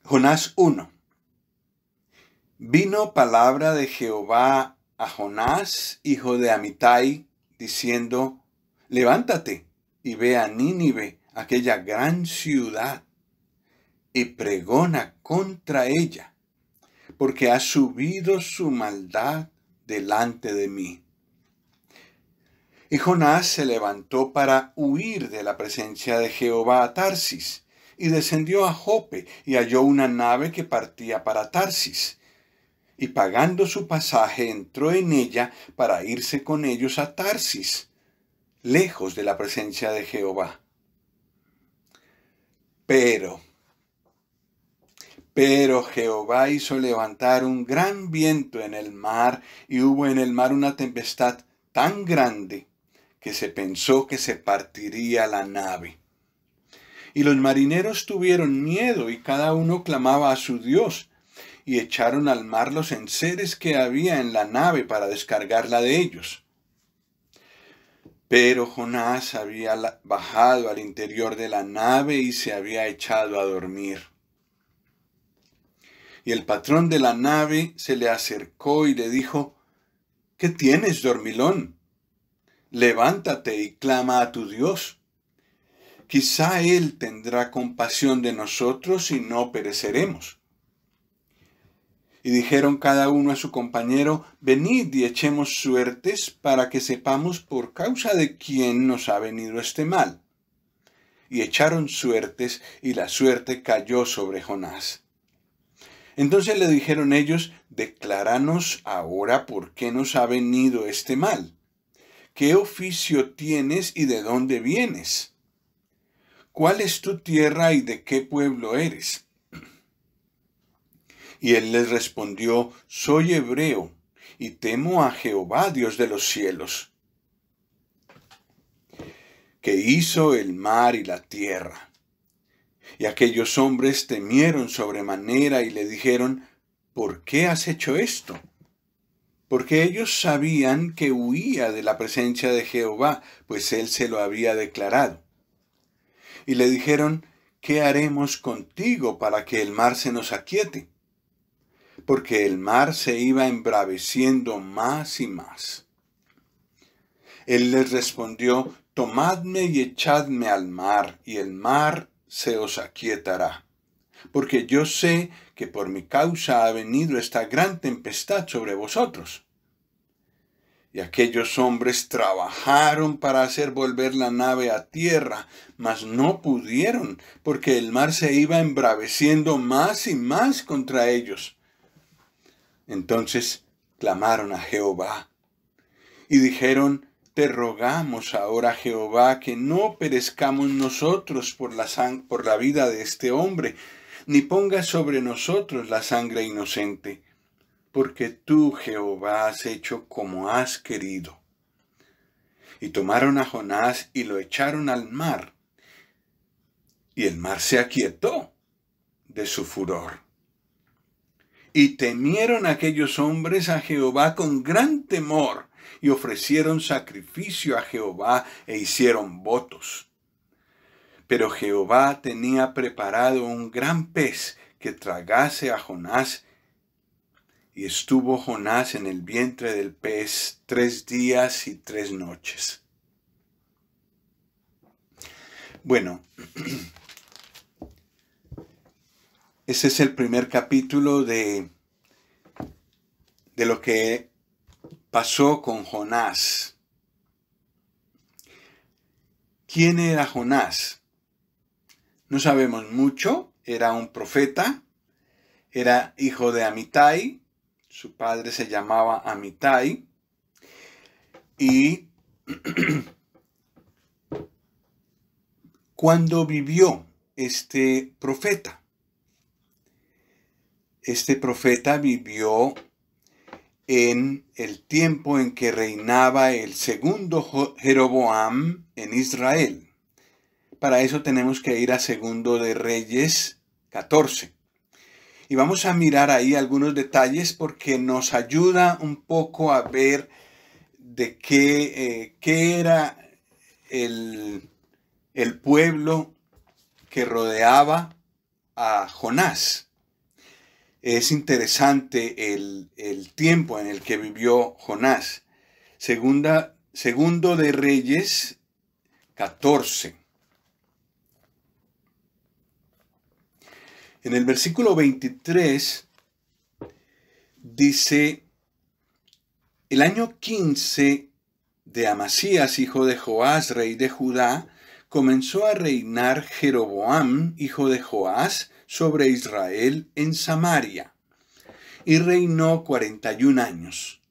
Jonás 1. Vino palabra de Jehová a Jonás, hijo de Amitai, diciendo: Levántate y ve a Nínive, aquella gran ciudad, y pregona contra ella, porque ha subido su maldad delante de mí. Y Jonás se levantó para huir de la presencia de Jehová a Tarsis, y descendió a Jope, y halló una nave que partía para Tarsis. Y pagando su pasaje, entró en ella para irse con ellos a Tarsis, lejos de la presencia de Jehová. Pero Jehová hizo levantar un gran viento en el mar, y hubo en el mar una tempestad tan grande que se pensó que se partiría la nave. Y los marineros tuvieron miedo, y cada uno clamaba a su Dios, y echaron al mar los enseres que había en la nave para descargarla de ellos. Pero Jonás había bajado al interior de la nave y se había echado a dormir. Y el patrón de la nave se le acercó y le dijo: ¿Qué tienes, dormilón? Levántate y clama a tu Dios. Quizá Él tendrá compasión de nosotros y no pereceremos. Y dijeron cada uno a su compañero: Venid y echemos suertes para que sepamos por causa de quién nos ha venido este mal. Y echaron suertes, y la suerte cayó sobre Jonás. Entonces le dijeron ellos: Decláranos ahora por qué nos ha venido este mal. ¿Qué oficio tienes y de dónde vienes? ¿Cuál es tu tierra y de qué pueblo eres? Y él les respondió: Soy hebreo, y temo a Jehová, Dios de los cielos, que hizo el mar y la tierra. Y aquellos hombres temieron sobremanera y le dijeron: ¿Por qué has hecho esto? Porque ellos sabían que huía de la presencia de Jehová, pues él se lo había declarado. Y le dijeron: ¿Qué haremos contigo para que el mar se nos aquiete? Porque el mar se iba embraveciendo más y más. Él les respondió: Tomadme y echadme al mar, y el mar se os aquietará. Porque yo sé que por mi causa ha venido esta gran tempestad sobre vosotros. Y aquellos hombres trabajaron para hacer volver la nave a tierra, mas no pudieron, porque el mar se iba embraveciendo más y más contra ellos. Entonces clamaron a Jehová y dijeron: Te rogamos ahora, Jehová, que no perezcamos nosotros por la vida de este hombre, ni pongas sobre nosotros la sangre inocente, porque tú, Jehová, has hecho como has querido. Y tomaron a Jonás y lo echaron al mar, y el mar se aquietó de su furor. Y temieron aquellos hombres a Jehová con gran temor, y ofrecieron sacrificio a Jehová e hicieron votos. Pero Jehová tenía preparado un gran pez que tragase a Jonás, y estuvo Jonás en el vientre del pez 3 días y 3 noches. Bueno, ese es el primer capítulo de lo que pasó con Jonás. ¿Quién era Jonás? No sabemos mucho. Era un profeta. Era hijo de Amitai. Su padre se llamaba Amitai. Y cuando vivió este profeta vivió en el tiempo en que reinaba el segundo Jeroboam en Israel. Para eso tenemos que ir a Segundo de Reyes 14. Y vamos a mirar ahí algunos detalles porque nos ayuda un poco a ver de qué era el pueblo que rodeaba a Jonás. Es interesante el tiempo en el que vivió Jonás. Segundo de Reyes 14. En el versículo 23 dice: el año 15 de Amasías, hijo de Joás, rey de Judá, comenzó a reinar Jeroboam, hijo de Joás, sobre Israel en Samaria, y reinó 41 años.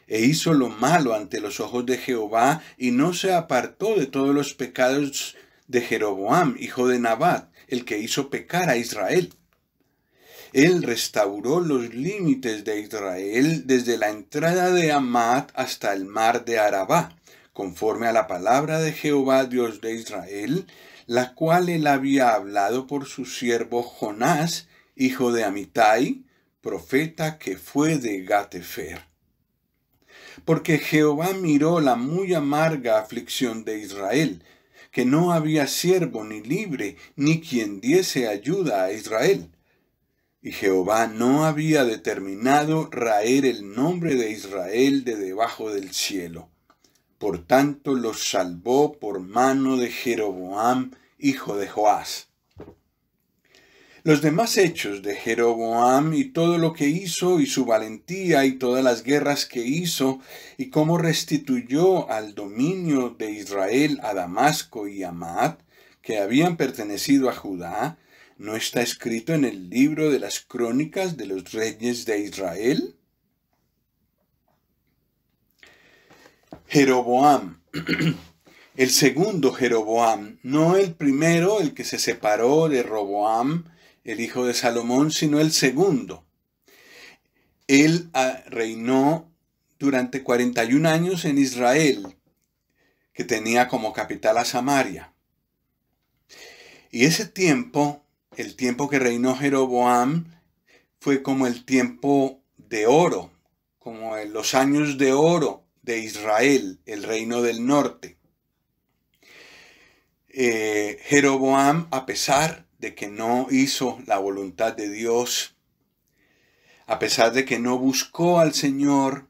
E hizo lo malo ante los ojos de Jehová, y no se apartó de todos los pecados de Jeroboam, hijo de Nabat, el que hizo pecar a Israel. Él restauró los límites de Israel desde la entrada de Hamat hasta el mar de Arabá, conforme a la palabra de Jehová, Dios de Israel, la cual él había hablado por su siervo Jonás, hijo de Amitai, profeta que fue de Gat-Hefer. Porque Jehová miró la muy amarga aflicción de Israel, que no había siervo ni libre, ni quien diese ayuda a Israel. Y Jehová no había determinado raer el nombre de Israel de debajo del cielo. Por tanto los salvó por mano de Jeroboam, hijo de Joás. Los demás hechos de Jeroboam y todo lo que hizo y su valentía y todas las guerras que hizo y cómo restituyó al dominio de Israel a Damasco y Hamat, que habían pertenecido a Judá, ¿no está escrito en el libro de las crónicas de los reyes de Israel? Jeroboam, el segundo Jeroboam, no el primero, el que se separó de Roboam, el hijo de Salomón, sino el segundo. Él reinó durante 41 años en Israel, que tenía como capital a Samaria. Y ese tiempo, el tiempo que reinó Jeroboam, fue como el tiempo de oro, como en los años de oro de Israel, el reino del norte. Jeroboam, a pesar de que no hizo la voluntad de Dios, a pesar de que no buscó al Señor,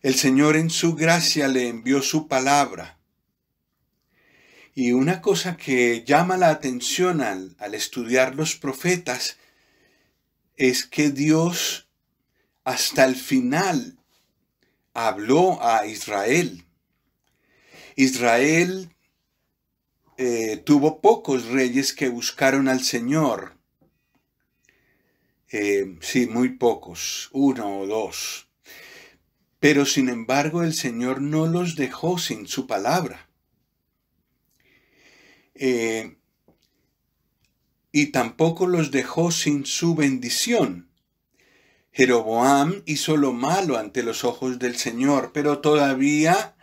el Señor en su gracia le envió su palabra. Y una cosa que llama la atención al estudiar los profetas es que Dios hasta el final habló a Israel. Israel tuvo pocos reyes que buscaron al Señor. Sí, muy pocos, 1 o 2. Pero sin embargo el Señor no los dejó sin su palabra. Y tampoco los dejó sin su bendición. Jeroboam hizo lo malo ante los ojos del Señor, pero todavía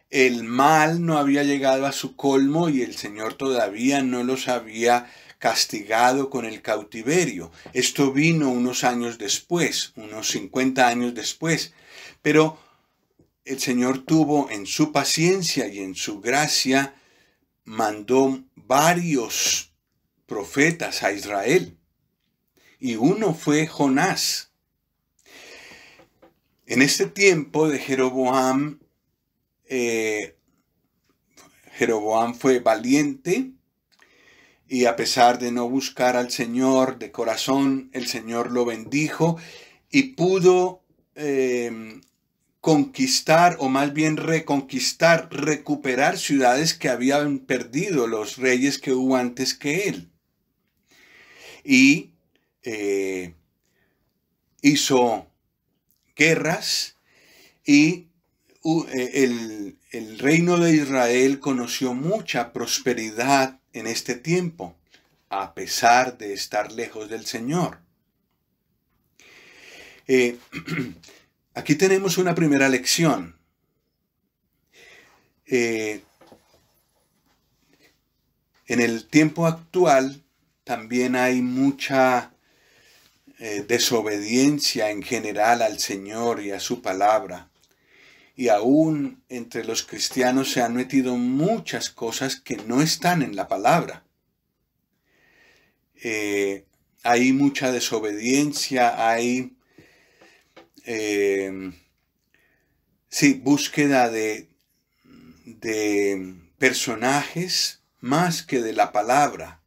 el mal no había llegado a su colmo y el Señor todavía no los había castigado con el cautiverio. Esto vino unos años después, unos 50 años después, pero el Señor tuvo en su paciencia y en su gracia, mandó varios profetas a Israel, y uno fue Jonás. En este tiempo de Jeroboam, Jeroboam fue valiente, y a pesar de no buscar al Señor de corazón, el Señor lo bendijo y pudo conquistar, o más bien reconquistar, recuperar ciudades que habían perdido los reyes que hubo antes que él. Y hizo guerras, y el reino de Israel conoció mucha prosperidad en este tiempo, a pesar de estar lejos del Señor. Aquí tenemos una primera lección. En el tiempo actual también hay mucha desobediencia en general al Señor y a su palabra. Y aún entre los cristianos se han metido muchas cosas que no están en la palabra. hay mucha desobediencia, hay búsqueda de personajes más que de la palabra.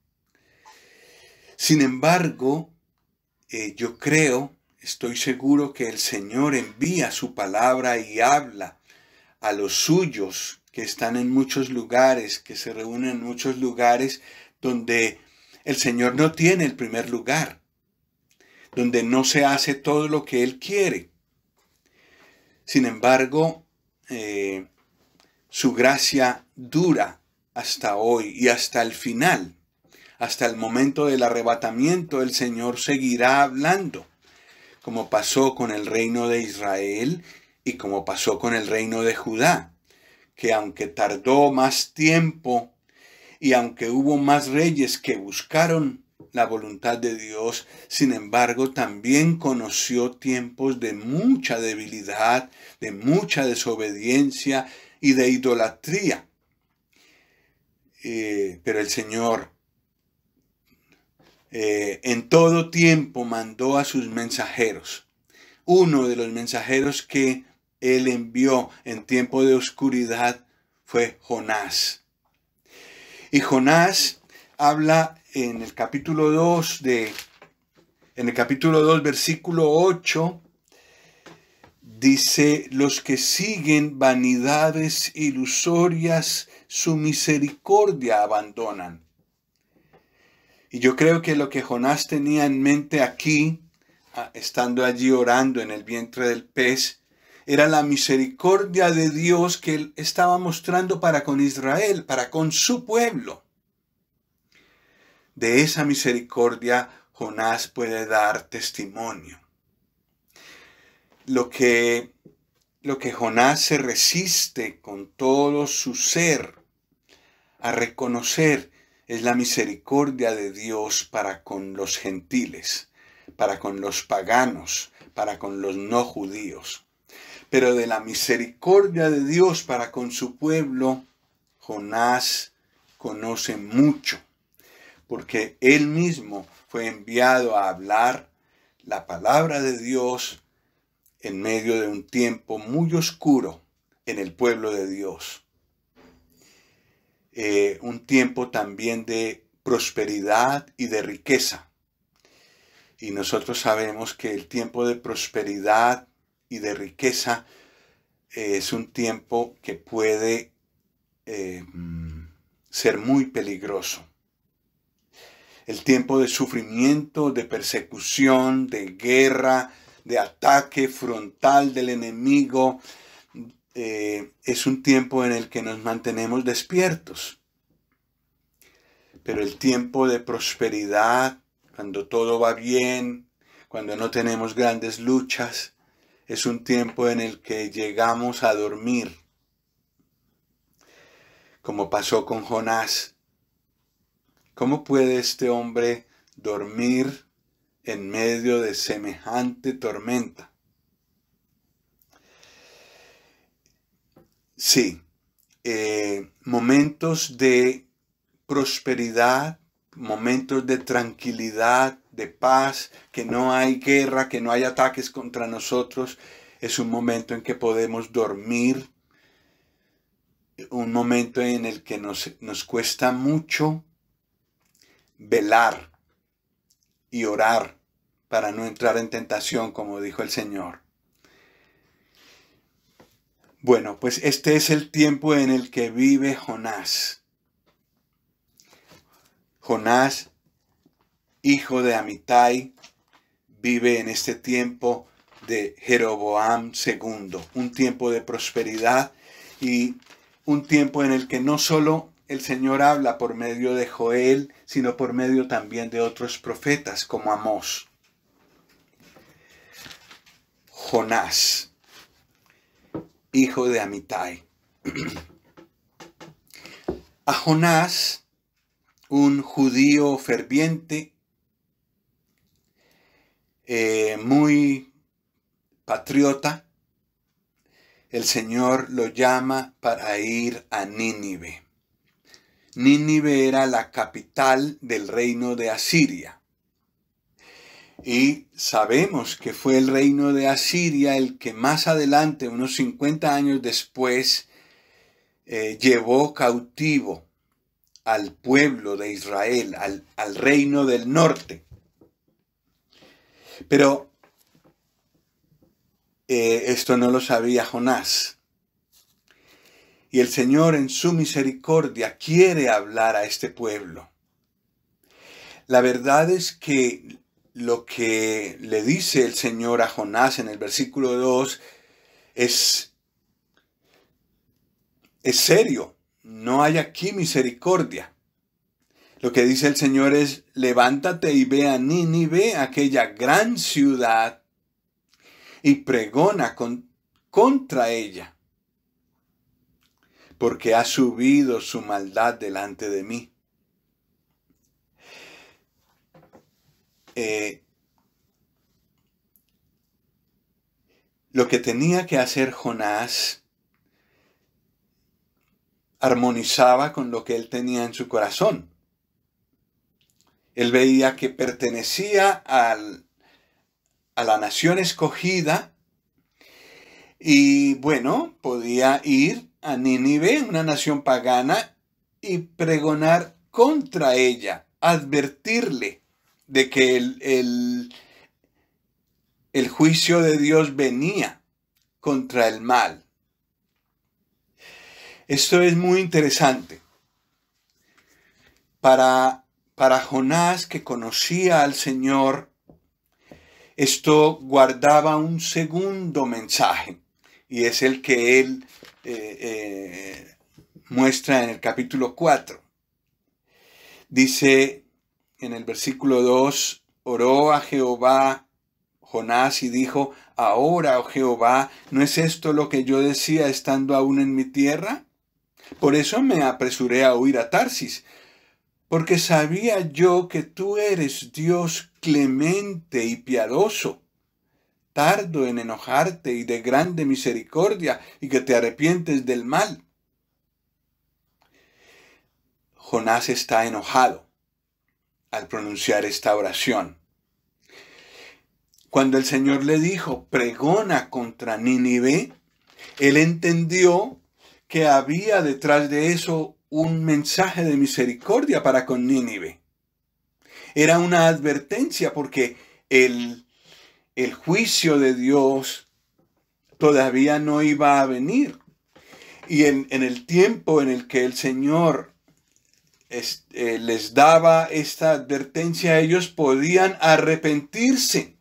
Sin embargo, yo estoy seguro que el Señor envía su palabra y habla a los suyos que están en muchos lugares, que se reúnen en muchos lugares donde el Señor no tiene el primer lugar, donde no se hace todo lo que Él quiere. Sin embargo, su gracia dura hasta hoy y hasta el final. Hasta el momento del arrebatamiento, el Señor seguirá hablando, como pasó con el reino de Israel y como pasó con el reino de Judá, que aunque tardó más tiempo y aunque hubo más reyes que buscaron la voluntad de Dios, sin embargo también conoció tiempos de mucha debilidad, de mucha desobediencia y de idolatría. Pero el Señor en todo tiempo mandó a sus mensajeros. Uno de los mensajeros que Él envió en tiempo de oscuridad fue Jonás. Y Jonás habla en el capítulo 2 versículo 8, dice: los que siguen vanidades ilusorias, su misericordia abandonan. Y yo creo que lo que Jonás tenía en mente aquí, estando allí orando en el vientre del pez, era la misericordia de Dios que Él estaba mostrando para con Israel, para con su pueblo. De esa misericordia Jonás puede dar testimonio. Lo que Jonás se resiste con todo su ser a reconocer es la misericordia de Dios para con los gentiles, para con los paganos, para con los no judíos. Pero de la misericordia de Dios para con su pueblo, Jonás conoce mucho, porque él mismo fue enviado a hablar la palabra de Dios en medio de un tiempo muy oscuro en el pueblo de Dios. Un tiempo también de prosperidad y de riqueza. Y nosotros sabemos que el tiempo de prosperidad y de riqueza es un tiempo que puede ser muy peligroso. El tiempo de sufrimiento, de persecución, de guerra, de ataque frontal del enemigo, es un tiempo en el que nos mantenemos despiertos. Pero el tiempo de prosperidad, cuando todo va bien, cuando no tenemos grandes luchas, es un tiempo en el que llegamos a dormir, como pasó con Jonás. ¿Cómo puede este hombre dormir en medio de semejante tormenta? Sí, momentos de prosperidad, momentos de tranquilidad, de paz, que no hay guerra, que no hay ataques contra nosotros, es un momento en que podemos dormir, un momento en el que nos cuesta mucho velar y orar para no entrar en tentación, como dijo el Señor. Bueno, pues este es el tiempo en el que vive Jonás. Jonás, hijo de Amitai, vive en este tiempo de Jeroboam II, un tiempo de prosperidad y un tiempo en el que no solo el Señor habla por medio de Joel, sino por medio también de otros profetas como Amós. Jonás, hijo de Amitai. A Jonás, un judío ferviente, muy patriota, el Señor lo llama para ir a Nínive. Nínive era la capital del reino de Asiria. Y sabemos que fue el reino de Asiria el que más adelante, unos 50 años después, llevó cautivo al pueblo de Israel, al reino del norte. Pero esto no lo sabía Jonás. Y el Señor en su misericordia quiere hablar a este pueblo. La verdad es que lo que le dice el Señor a Jonás en el versículo 2 es serio. No hay aquí misericordia. Lo que dice el Señor es: levántate y ve a Nínive, aquella gran ciudad, y pregona contra ella, porque ha subido su maldad delante de mí. Lo que tenía que hacer Jonás armonizaba con lo que él tenía en su corazón. Él veía que pertenecía a la nación escogida y, bueno, podía ir a Nínive, una nación pagana, y pregonar contra ella, advertirle de que el juicio de Dios venía contra el mal. Esto es muy interesante. Para Jonás, que conocía al Señor, esto guardaba un segundo mensaje, y es el que él muestra en el capítulo 4. Dice en el versículo 2, oró a Jehová Jonás y dijo: ahora, oh Jehová, ¿no es esto lo que yo decía estando aún en mi tierra? Por eso me apresuré a huir a Tarsis, porque sabía yo que tú eres Dios clemente y piadoso, tardo en enojarte y de grande misericordia, y que te arrepientes del mal. Jonás está enojado al pronunciar esta oración. Cuando el Señor le dijo: pregona contra Nínive, él entendió que había detrás de eso un mensaje de misericordia para con Nínive. Era una advertencia, porque el juicio de Dios todavía no iba a venir. Y en el tiempo en el que el Señor les daba esta advertencia, ellos podían arrepentirse.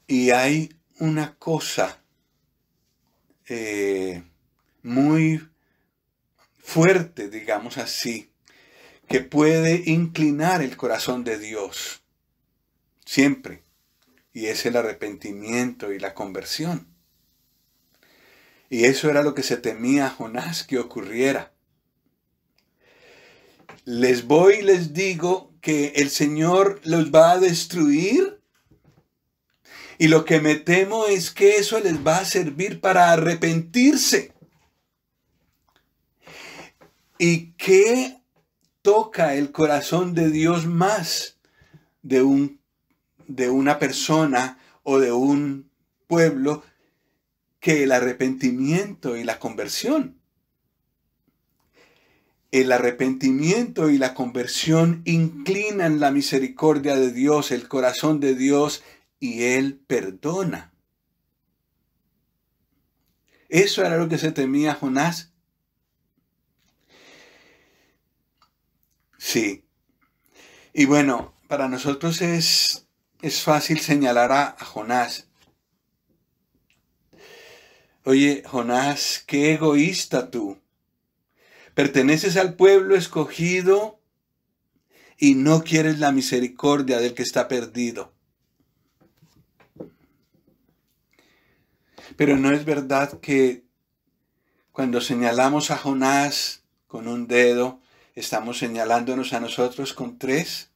Y hay una cosa muy fuerte, digamos así, que puede inclinar el corazón de Dios siempre, y es el arrepentimiento y la conversión. Y eso era lo que se temía Jonás que ocurriera. Les voy y les digo que el Señor los va a destruir, y lo que me temo es que eso les va a servir para arrepentirse. ¿Y qué toca el corazón de Dios más de una persona o de un pueblo que el arrepentimiento y la conversión? El arrepentimiento y la conversión inclinan la misericordia de Dios, el corazón de Dios, y Él perdona. Eso era lo que se temía Jonás. Sí. Y bueno, para nosotros es fácil señalar a Jonás. Oye, Jonás, qué egoísta tú. Perteneces al pueblo escogido y no quieres la misericordia del que está perdido. Pero ¿no es verdad que cuando señalamos a Jonás con un dedo, estamos señalándonos a nosotros con tres?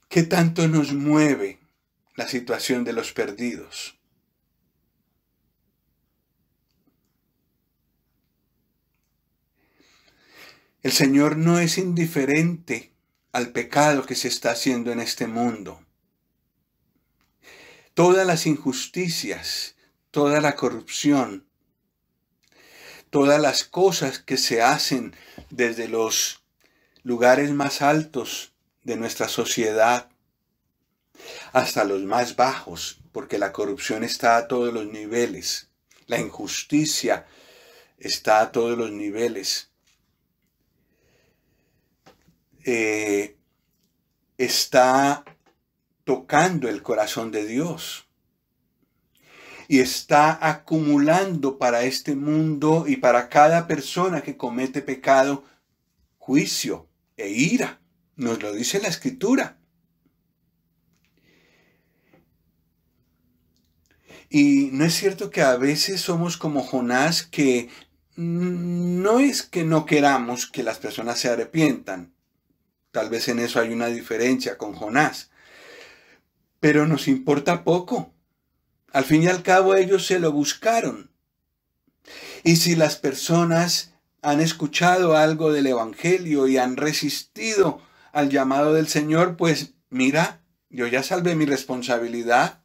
¿Qué tanto nos mueve la situación de los perdidos? El Señor no es indiferente al pecado que se está haciendo en este mundo. Todas las injusticias, toda la corrupción, todas las cosas que se hacen desde los lugares más altos de nuestra sociedad hasta los más bajos, porque la corrupción está a todos los niveles, la injusticia está a todos los niveles. Está tocando el corazón de Dios y está acumulando para este mundo y para cada persona que comete pecado juicio e ira. Nos lo dice la Escritura. Y no es cierto que a veces somos como Jonás, que no es que no queramos que las personas se arrepientan. Tal vez en eso hay una diferencia con Jonás. Pero nos importa poco. Al fin y al cabo ellos se lo buscaron. Y si las personas han escuchado algo del Evangelio y han resistido al llamado del Señor, pues mira, yo ya salvé mi responsabilidad.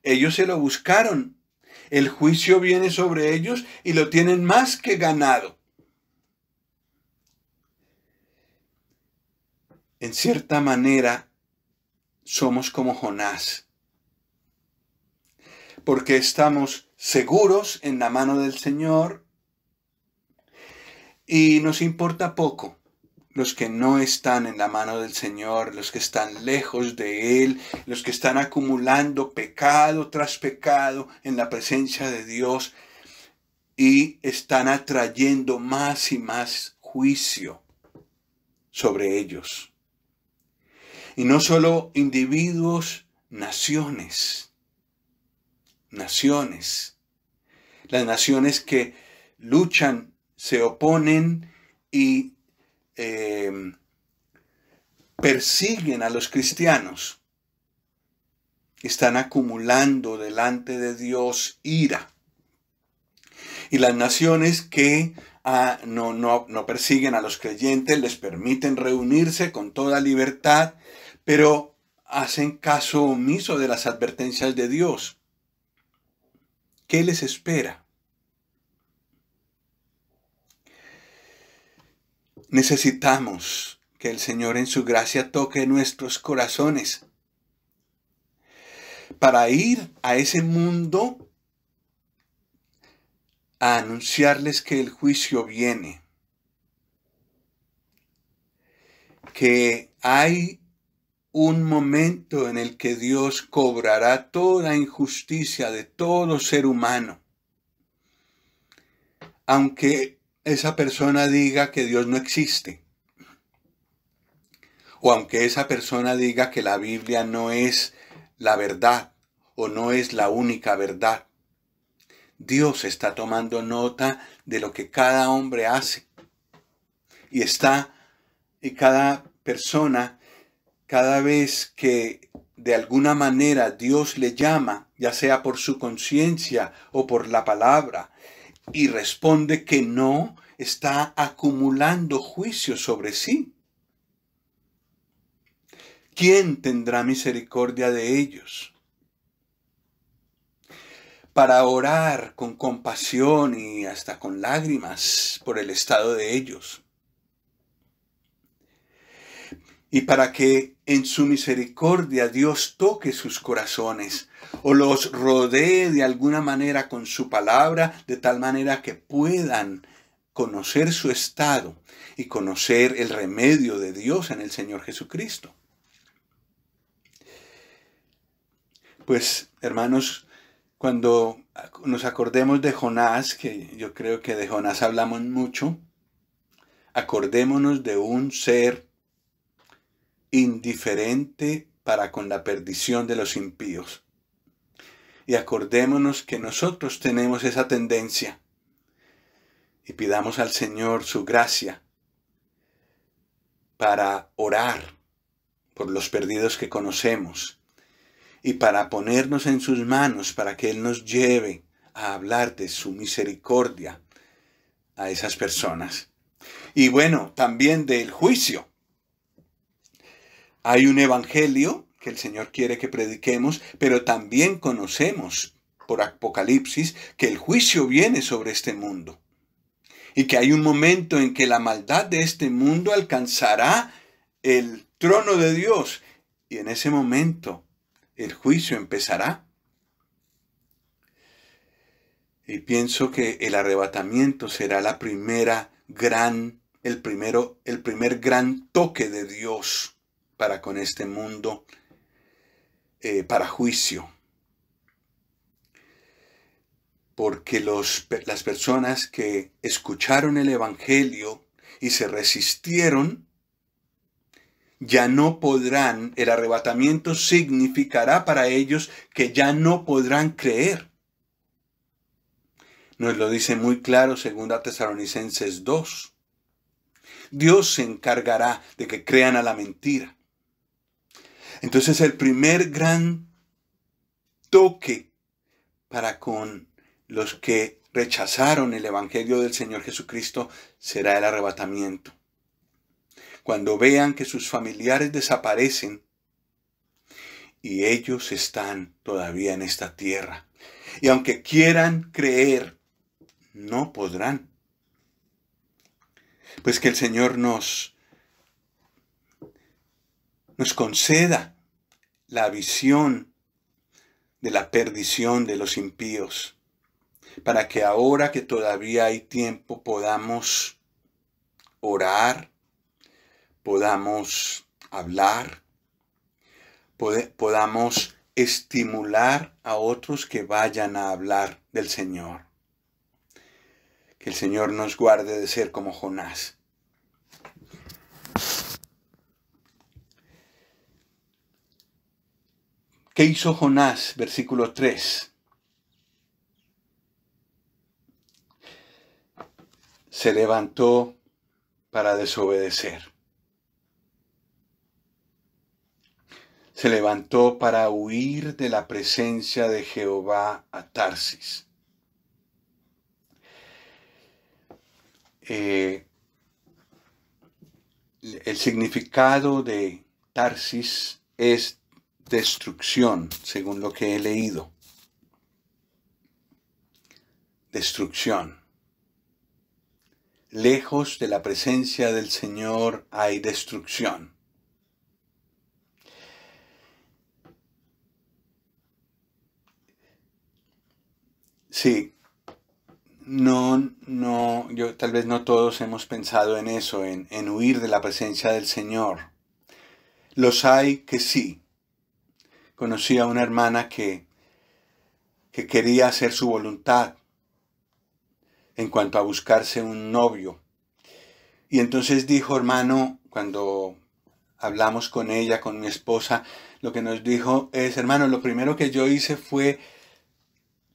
Ellos se lo buscaron. El juicio viene sobre ellos y lo tienen más que ganado. En cierta manera, somos como Jonás, porque estamos seguros en la mano del Señor y nos importa poco los que no están en la mano del Señor, los que están lejos de Él, los que están acumulando pecado tras pecado en la presencia de Dios y están atrayendo más y más juicio sobre ellos. Y no solo individuos, naciones. Naciones. Las naciones que luchan, se oponen y persiguen a los cristianos. Están acumulando delante de Dios ira. Y las naciones que no persiguen a los creyentes, les permiten reunirse con toda libertad, pero hacen caso omiso de las advertencias de Dios. ¿Qué les espera? Necesitamos que el Señor en su gracia toque nuestros corazones para ir a ese mundo a anunciarles que el juicio viene, que hay un momento en el que Dios cobrará toda injusticia de todo ser humano, aunque esa persona diga que Dios no existe, o aunque esa persona diga que la Biblia no es la verdad o no es la única verdad. Dios está tomando nota de lo que cada hombre hace y cada persona, cada vez que de alguna manera Dios le llama, ya sea por su conciencia o por la palabra, y responde que no, está acumulando juicio sobre sí. ¿Quién tendrá misericordia de ellos? Para orar con compasión y hasta con lágrimas por el estado de ellos. Y para que en su misericordia Dios toque sus corazones o los rodee de alguna manera con su palabra, de tal manera que puedan conocer su estado y conocer el remedio de Dios en el Señor Jesucristo. Pues, hermanos, cuando nos acordemos de Jonás, que yo creo que de Jonás hablamos mucho, acordémonos de un ser indiferente para con la perdición de los impíos. Y acordémonos que nosotros tenemos esa tendencia. Y pidamos al Señor su gracia para orar por los perdidos que conocemos y para ponernos en sus manos para que Él nos lleve a hablar de su misericordia a esas personas. Y bueno, también del juicio. Hay un evangelio que el Señor quiere que prediquemos, pero también conocemos por Apocalipsis que el juicio viene sobre este mundo. Y que hay un momento en que la maldad de este mundo alcanzará el trono de Dios. Y en ese momento el juicio empezará. Y pienso que el arrebatamiento será el primer gran toque de Dios para con este mundo, para juicio. Porque las personas que escucharon el Evangelio y se resistieron, ya no podrán, el arrebatamiento significará para ellos que ya no podrán creer. Nos lo dice muy claro 2 Tesalonicenses 2. Dios se encargará de que crean a la mentira. Entonces el primer gran toque para con los que rechazaron el Evangelio del Señor Jesucristo será el arrebatamiento. Cuando vean que sus familiares desaparecen y ellos están todavía en esta tierra. Y aunque quieran creer, no podrán. Pues que el Señor nos conceda la visión de la perdición de los impíos, para que ahora que todavía hay tiempo podamos orar, podamos hablar, podamos estimular a otros que vayan a hablar del Señor. Que el Señor nos guarde de ser como Jonás. ¿Qué hizo Jonás? Versículo 3. Se levantó para desobedecer. Se levantó para huir de la presencia de Jehová a Tarsis. El significado de Tarsis es destrucción, según lo que he leído. Destrucción. Lejos de la presencia del Señor hay destrucción. Sí, tal vez no todos hemos pensado en eso, en huir de la presencia del Señor. Los hay que sí. Conocí a una hermana que quería hacer su voluntad en cuanto a buscarse un novio. Y entonces dijo, hermano, cuando hablamos con ella, con mi esposa, lo que nos dijo es, hermano, lo primero que yo hice fue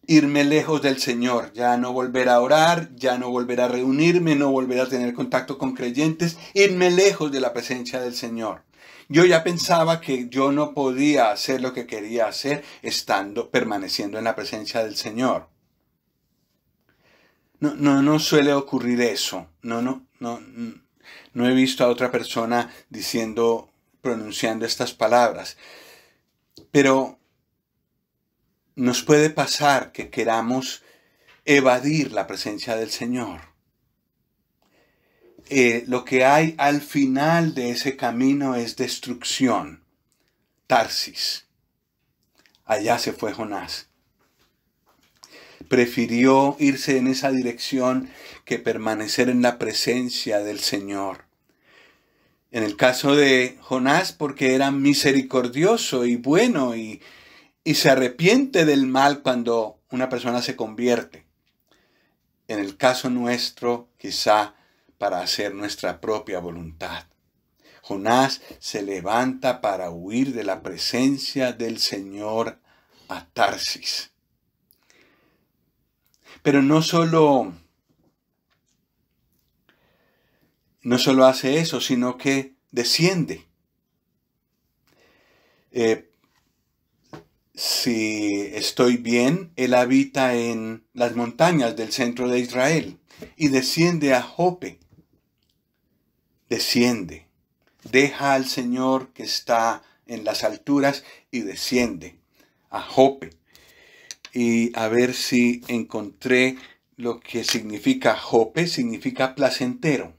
irme lejos del Señor, ya no volver a orar, ya no volver a reunirme, no volver a tener contacto con creyentes, irme lejos de la presencia del Señor. Yo ya pensaba que yo no podía hacer lo que quería hacer permaneciendo en la presencia del Señor. No suele ocurrir eso. No he visto a otra persona pronunciando estas palabras. Pero nos puede pasar que queramos evadir la presencia del Señor. Lo que hay al final de ese camino es destrucción. Tarsis. Allá se fue Jonás. Prefirió irse en esa dirección que permanecer en la presencia del Señor. En el caso de Jonás, porque era misericordioso y bueno y se arrepiente del mal cuando una persona se convierte. En el caso nuestro, quizá para hacer nuestra propia voluntad. Jonás se levanta para huir de la presencia del Señor a Tarsis. Pero no solo hace eso, sino que desciende. Si estoy bien, él habita en las montañas del centro de Israel y desciende a Jope. desciende. Deja al Señor que está en las alturas y desciende a Jope. Y a ver si encontré lo que significa Jope, significa placentero.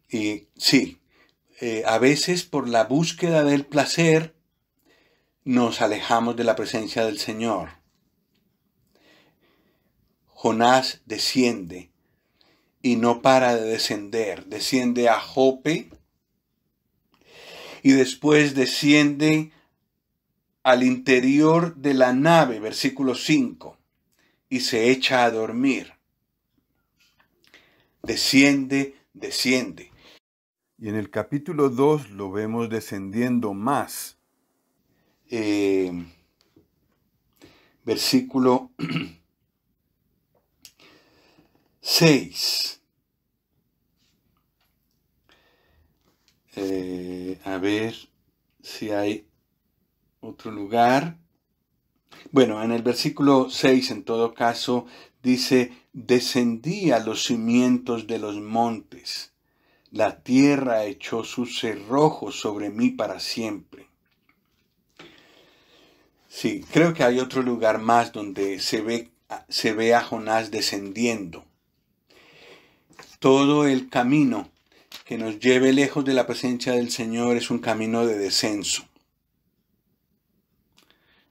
Y sí, a veces por la búsqueda del placer nos alejamos de la presencia del Señor. Jonás desciende y no para de descender. Desciende a Jope y después desciende al interior de la nave, versículo 5, y se echa a dormir. Desciende, desciende. Y en el capítulo 2 lo vemos descendiendo más. Versículo 6. A ver si hay otro lugar. Bueno, en el versículo 6, en todo caso, dice, descendí a los cimientos de los montes. La tierra echó sus cerrojos sobre mí para siempre. Sí, creo que hay otro lugar más donde se ve a Jonás descendiendo. Todo el camino que nos lleve lejos de la presencia del Señor es un camino de descenso.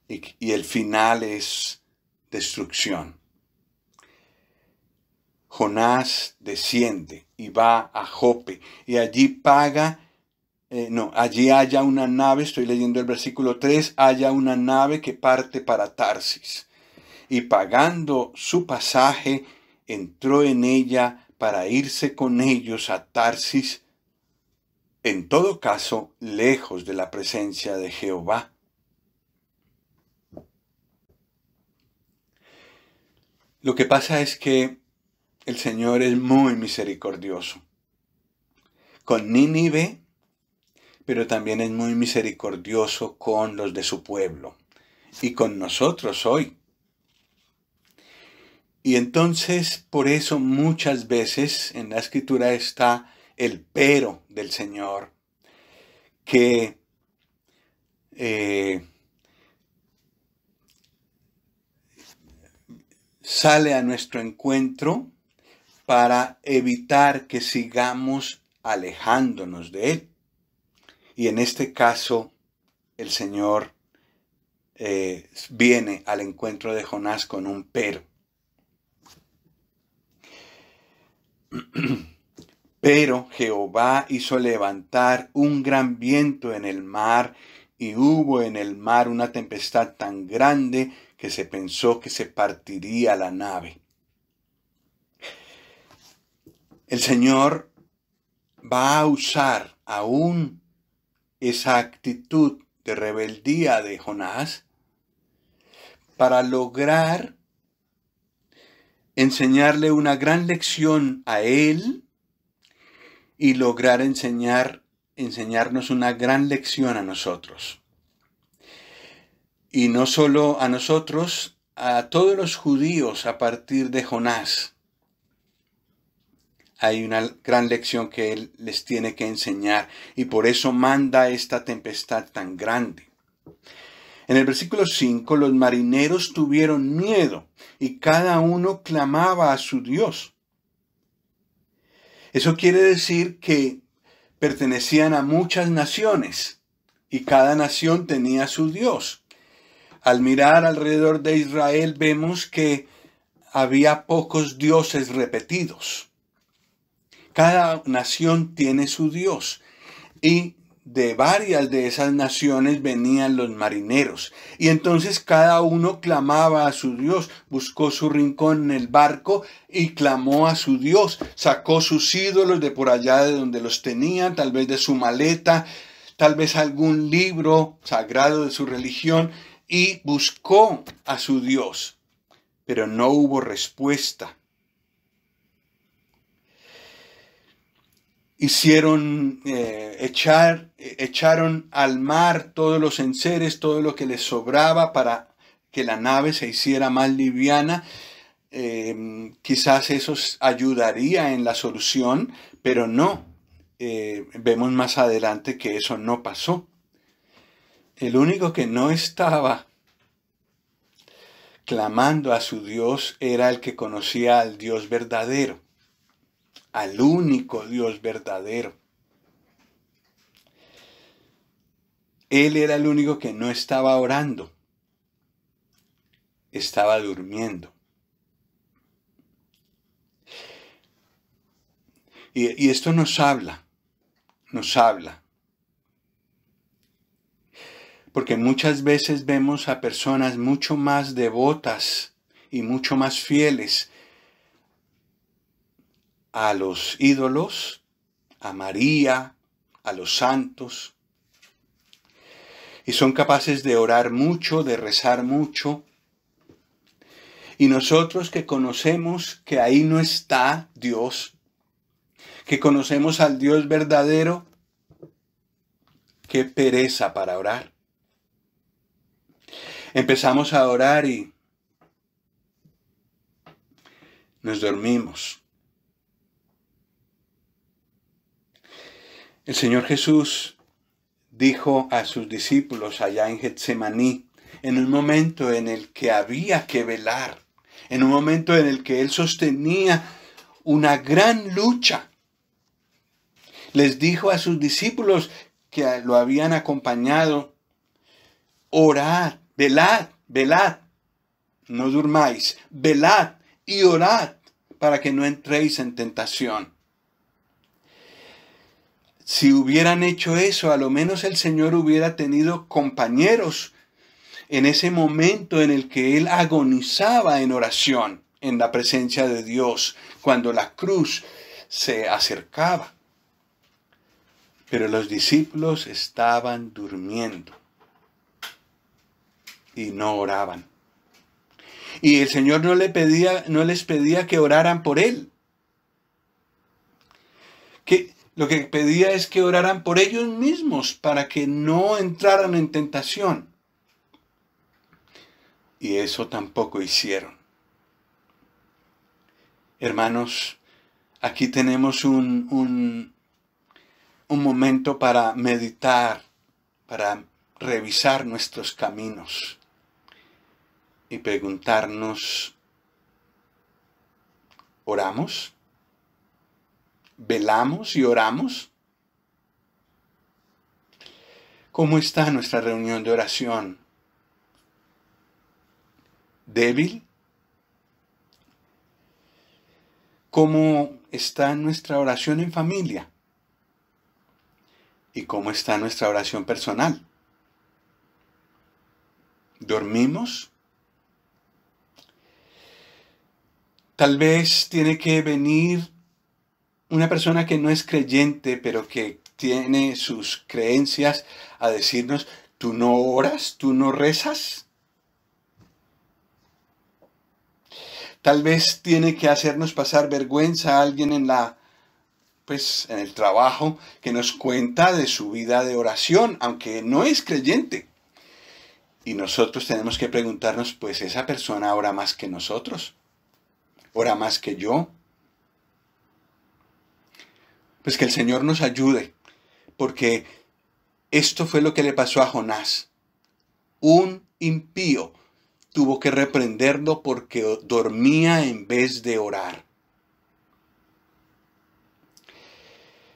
Y el final es destrucción. Jonás desciende y va a Jope y allí allí halla una nave, estoy leyendo el versículo 3, halla una nave que parte para Tarsis. Y pagando su pasaje, entró en ella para irse con ellos a Tarsis, en todo caso, lejos de la presencia de Jehová. Lo que pasa es que el Señor es muy misericordioso con Nínive, pero también es muy misericordioso con los de su pueblo y con nosotros hoy. Y entonces, por eso muchas veces en la Escritura está el pero del Señor, que sale a nuestro encuentro para evitar que sigamos alejándonos de Él. Y en este caso, el Señor viene al encuentro de Jonás con un pero. Pero Jehová hizo levantar un gran viento en el mar, y hubo en el mar una tempestad tan grande que se pensó que se partiría la nave. El Señor va a usar aún esa actitud de rebeldía de Jonás para lograr enseñarle una gran lección a él y lograr enseñarnos una gran lección a nosotros. Y no solo a nosotros, a todos los judíos a partir de Jonás. Hay una gran lección que él les tiene que enseñar y por eso manda esta tempestad tan grande. En el versículo 5, los marineros tuvieron miedo y cada uno clamaba a su Dios. Eso quiere decir que pertenecían a muchas naciones y cada nación tenía su Dios. Al mirar alrededor de Israel vemos que había pocos dioses repetidos. Cada nación tiene su Dios y de varias de esas naciones venían los marineros. Y entonces cada uno clamaba a su Dios, buscó su rincón en el barco y clamó a su Dios. Sacó sus ídolos de por allá de donde los tenían, tal vez de su maleta, tal vez algún libro sagrado de su religión, y buscó a su Dios. Pero no hubo respuesta. Echaron al mar todos los enseres, todo lo que les sobraba para que la nave se hiciera más liviana. quizás eso ayudaría en la solución, pero no. Vemos más adelante que eso no pasó. El único que no estaba clamando a su Dios era el que conocía al Dios verdadero, al único Dios verdadero. Él era el único que no estaba orando, estaba durmiendo. Y esto nos habla. Porque muchas veces vemos a personas mucho más devotas y mucho más fieles a los ídolos, a María, a los santos. Y son capaces de orar mucho, de rezar mucho. Y nosotros que conocemos que ahí no está Dios, que conocemos al Dios verdadero, qué pereza para orar. Empezamos a orar y nos dormimos. El Señor Jesús dijo a sus discípulos allá en Getsemaní, en un momento en el que había que velar, en un momento en el que Él sostenía una gran lucha, les dijo a sus discípulos que lo habían acompañado, orad, velad, no durmáis, velad y orad para que no entréis en tentación. Si hubieran hecho eso, a lo menos el Señor hubiera tenido compañeros en ese momento en el que Él agonizaba en oración, en la presencia de Dios, cuando la cruz se acercaba. Pero los discípulos estaban durmiendo y no oraban. Y el Señor no les pedía que oraran por Él. Lo que pedía es que oraran por ellos mismos para que no entraran en tentación. Y eso tampoco hicieron. Hermanos, aquí tenemos un momento para meditar, para revisar nuestros caminos y preguntarnos, ¿oramos? ¿Velamos y oramos? ¿Cómo está nuestra reunión de oración? ¿Débil? ¿Cómo está nuestra oración en familia? ¿Y cómo está nuestra oración personal? ¿Dormimos? Tal vez tiene que venir una persona que no es creyente, pero que tiene sus creencias, a decirnos, ¿tú no oras? ¿Tú no rezas? Tal vez tiene que hacernos pasar vergüenza a alguien en el trabajo que nos cuenta de su vida de oración, aunque no es creyente. Y nosotros tenemos que preguntarnos, pues esa persona ora más que nosotros, ora más que yo. Pues que el Señor nos ayude, porque esto fue lo que le pasó a Jonás. Un impío tuvo que reprenderlo porque dormía en vez de orar.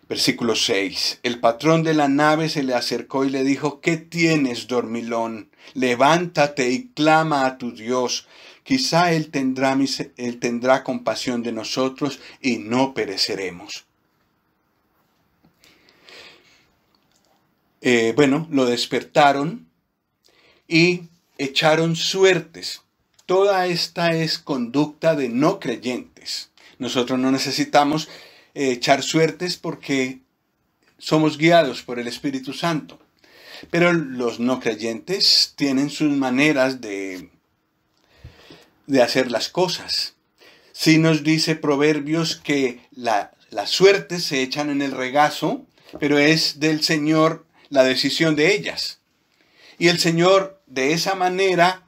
Versículo 6. El patrón de la nave se le acercó y le dijo, ¿qué tienes, dormilón? Levántate y clama a tu Dios. Quizá Él tendrá compasión de nosotros y no pereceremos. Lo despertaron y echaron suertes. Toda esta es conducta de no creyentes. Nosotros no necesitamos echar suertes porque somos guiados por el Espíritu Santo. Pero los no creyentes tienen sus maneras de hacer las cosas. Sí nos dice Proverbios que las suertes se echan en el regazo, pero es del Señor la decisión de ellas. Y el Señor de esa manera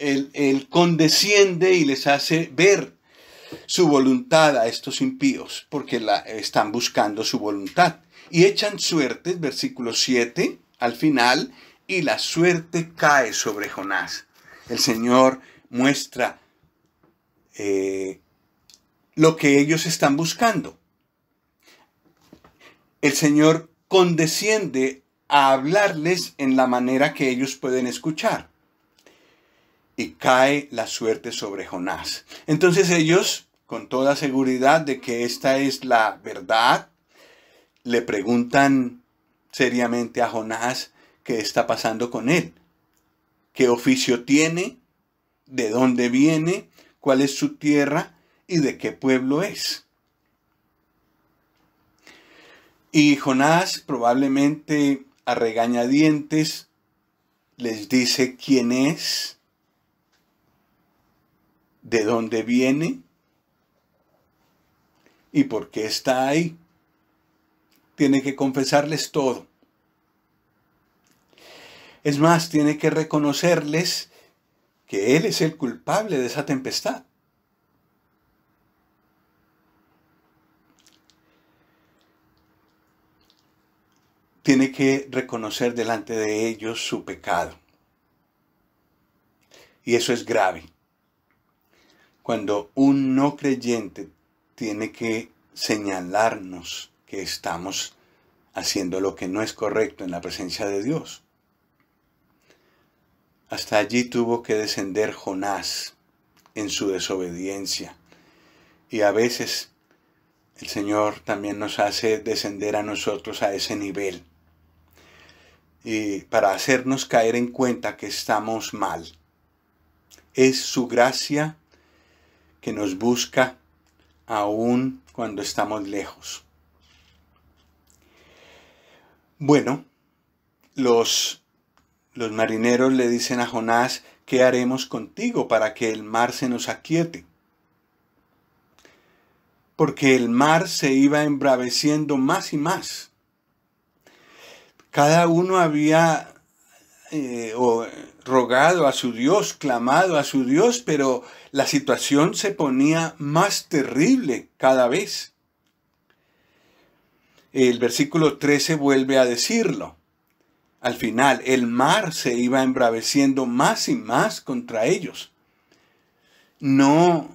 Él condesciende y les hace ver su voluntad a estos impíos, porque están buscando su voluntad. Y echan suertes, versículo 7, al final, y la suerte cae sobre Jonás. El Señor muestra lo que ellos están buscando. El Señor condesciende a hablarles en la manera que ellos pueden escuchar. Y cae la suerte sobre Jonás. Entonces ellos, con toda seguridad de que esta es la verdad, le preguntan seriamente a Jonás qué está pasando con él, qué oficio tiene, de dónde viene, cuál es su tierra y de qué pueblo es. Y Jonás, probablemente a regañadientes, les dice quién es, de dónde viene y por qué está ahí. Tiene que confesarles todo. Es más, tiene que reconocerles que él es el culpable de esa tempestad. Tiene que reconocer delante de ellos su pecado. Y eso es grave. Cuando un no creyente tiene que señalarnos que estamos haciendo lo que no es correcto en la presencia de Dios. Hasta allí tuvo que descender Jonás en su desobediencia. Y a veces el Señor también nos hace descender a nosotros a ese nivel. Y para hacernos caer en cuenta que estamos mal. Es su gracia que nos busca aún cuando estamos lejos. Bueno, los marineros le dicen a Jonás, ¿qué haremos contigo para que el mar se nos aquiete? Porque el mar se iba embraveciendo más y más. Cada uno había rogado a su Dios, clamado a su Dios, pero la situación se ponía más terrible cada vez. El versículo 13 vuelve a decirlo. Al final, el mar se iba embraveciendo más y más contra ellos. No,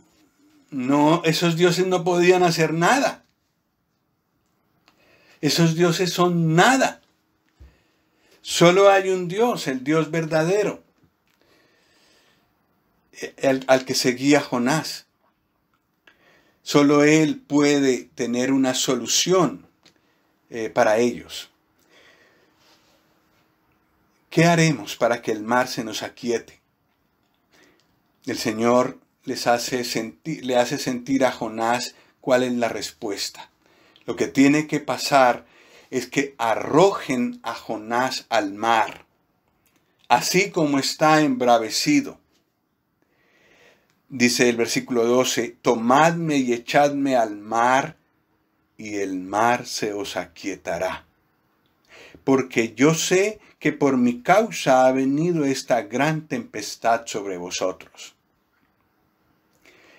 esos dioses no podían hacer nada. Esos dioses son nada. Solo hay un Dios, el Dios verdadero, al que seguía Jonás. Solo Él puede tener una solución para ellos. ¿Qué haremos para que el mar se nos aquiete? El Señor le hace sentir a Jonás cuál es la respuesta. Lo que tiene que pasar es que arrojen a Jonás al mar, así como está embravecido. Dice el versículo 12, tomadme y echadme al mar, y el mar se os aquietará. Porque yo sé que por mi causa ha venido esta gran tempestad sobre vosotros.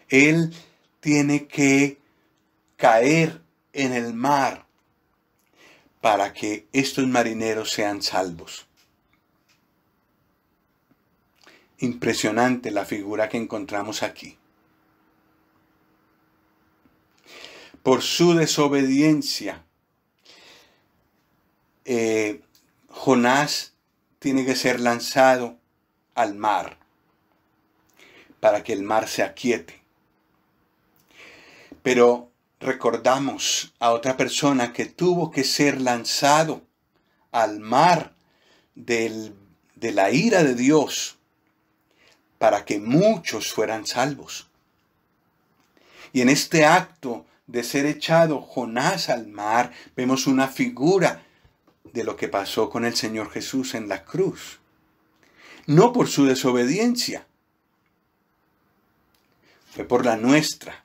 Él tiene que caer en el mar para que estos marineros sean salvos. Impresionante la figura que encontramos aquí. Por su desobediencia, Jonás tiene que ser lanzado al mar para que el mar se aquiete. Pero recordamos a otra persona que tuvo que ser lanzado al mar de la ira de Dios para que muchos fueran salvos. Y en este acto de ser echado Jonás al mar, vemos una figura de lo que pasó con el Señor Jesús en la cruz. No por su desobediencia, fue por la nuestra.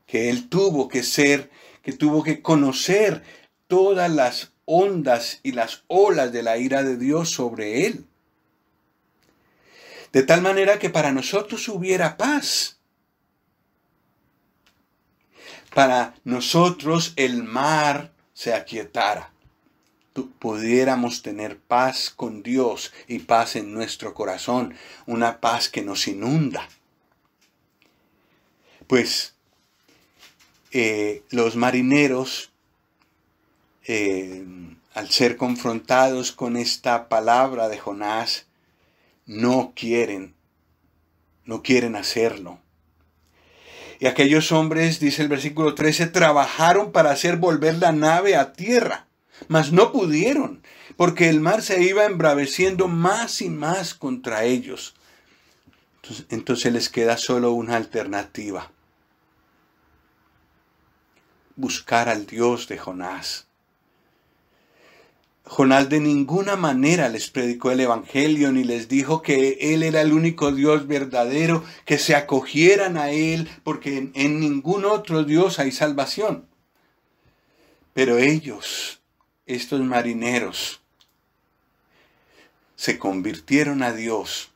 Que Él tuvo que conocer todas las ondas y las olas de la ira de Dios sobre Él. de tal manera que para nosotros hubiera paz. Para nosotros el mar se aquietara. Pudiéramos tener paz con Dios y paz en nuestro corazón, una paz que nos inunda. Pues los marineros, al ser confrontados con esta palabra de Jonás, no quieren hacerlo. Y aquellos hombres, dice el versículo 13, trabajaron para hacer volver la nave a tierra, mas no pudieron, porque el mar se iba embraveciendo más y más contra ellos. Entonces les queda solo una alternativa: buscar al Dios de Jonás. Jonás de ninguna manera les predicó el evangelio ni les dijo que él era el único Dios verdadero, que se acogieran a él, porque en ningún otro Dios hay salvación. Pero ellos, estos marineros, se convirtieron a Dios,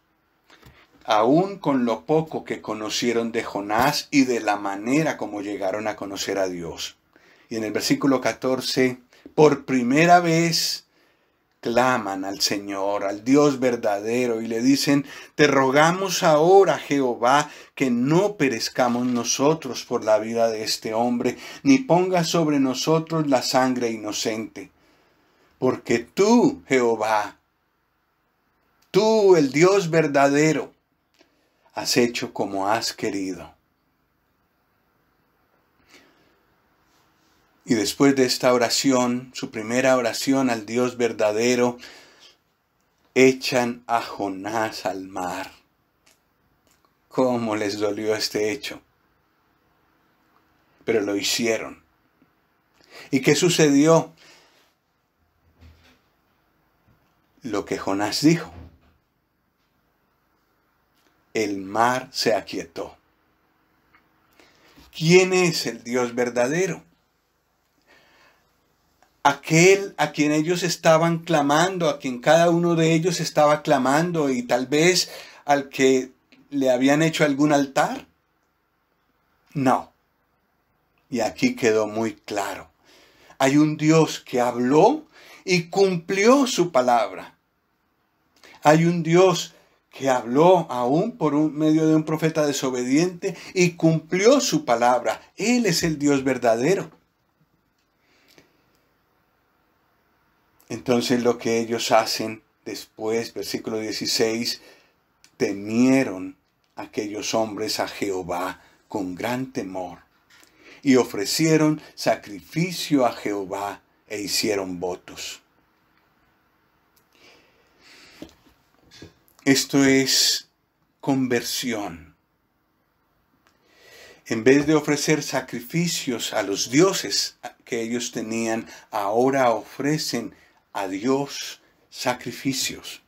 aún con lo poco que conocieron de Jonás y de la manera como llegaron a conocer a Dios. Y en el versículo 14, por primera vez claman al Señor, al Dios verdadero, y le dicen: te rogamos ahora, Jehová, que no perezcamos nosotros por la vida de este hombre, ni pongas sobre nosotros la sangre inocente. Porque tú, Jehová, tú, el Dios verdadero, has hecho como has querido. Y después de esta oración, su primera oración al Dios verdadero, echan a Jonás al mar. ¿Cómo les dolió este hecho? Pero lo hicieron. ¿Y qué sucedió? Lo que Jonás dijo. El mar se aquietó. ¿Quién es el Dios verdadero? Aquel a quien ellos estaban clamando, a quien cada uno de ellos estaba clamando, y tal vez al que le habían hecho algún altar. No. Y aquí quedó muy claro. Hay un Dios que habló y cumplió su palabra. Hay un Dios que habló aún por medio de un profeta desobediente y cumplió su palabra. Él es el Dios verdadero. Entonces lo que ellos hacen después, versículo 16, temieron aquellos hombres a Jehová con gran temor y ofrecieron sacrificio a Jehová e hicieron votos. Esto es conversión. En vez de ofrecer sacrificios a los dioses que ellos tenían, ahora ofrecen a Dios sacrificios.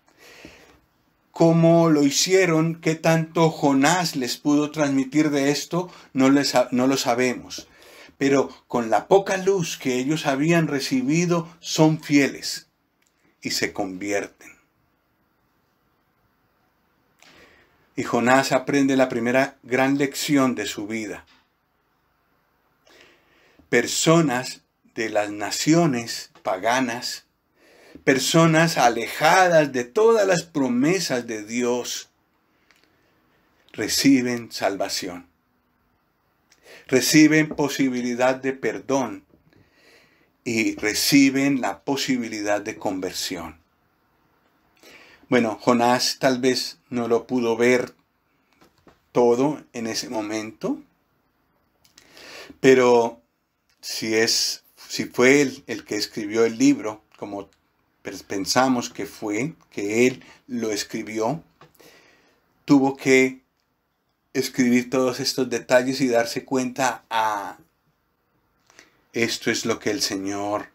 ¿Cómo lo hicieron? ¿Qué tanto Jonás les pudo transmitir de esto? No lo sabemos. Pero con la poca luz que ellos habían recibido, son fieles y se convierten. Y Jonás aprende la primera gran lección de su vida. Personas de las naciones paganas, personas alejadas de todas las promesas de Dios, reciben salvación. Reciben posibilidad de perdón y reciben la posibilidad de conversión. Bueno, Jonás tal vez no lo pudo ver todo en ese momento, pero si fue él el que escribió el libro, como pensamos que fue, que él lo escribió, tuvo que escribir todos estos detalles y darse cuenta: esto es lo que el Señor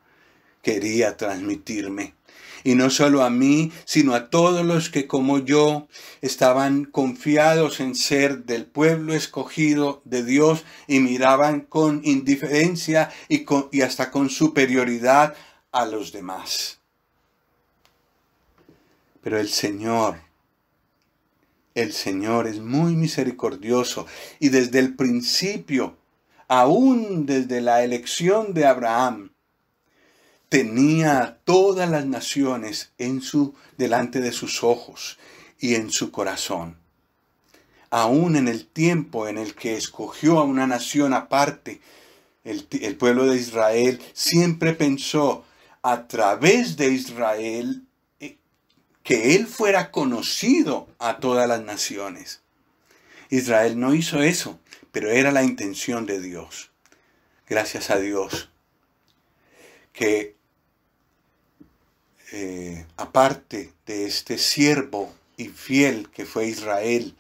quería transmitirme. Y no solo a mí, sino a todos los que como yo estaban confiados en ser del pueblo escogido de Dios y miraban con indiferencia y hasta con superioridad a los demás. Pero el Señor el Señor es muy misericordioso y desde el principio, aún desde la elección de Abraham, tenía a todas las naciones delante de sus ojos y en su corazón. Aún en el tiempo en el que escogió a una nación aparte, el pueblo de Israel siempre pensó a través de Israel que él fuera conocido a todas las naciones. Israel no hizo eso, pero era la intención de Dios. Gracias a Dios que aparte de este siervo y fiel que fue Israel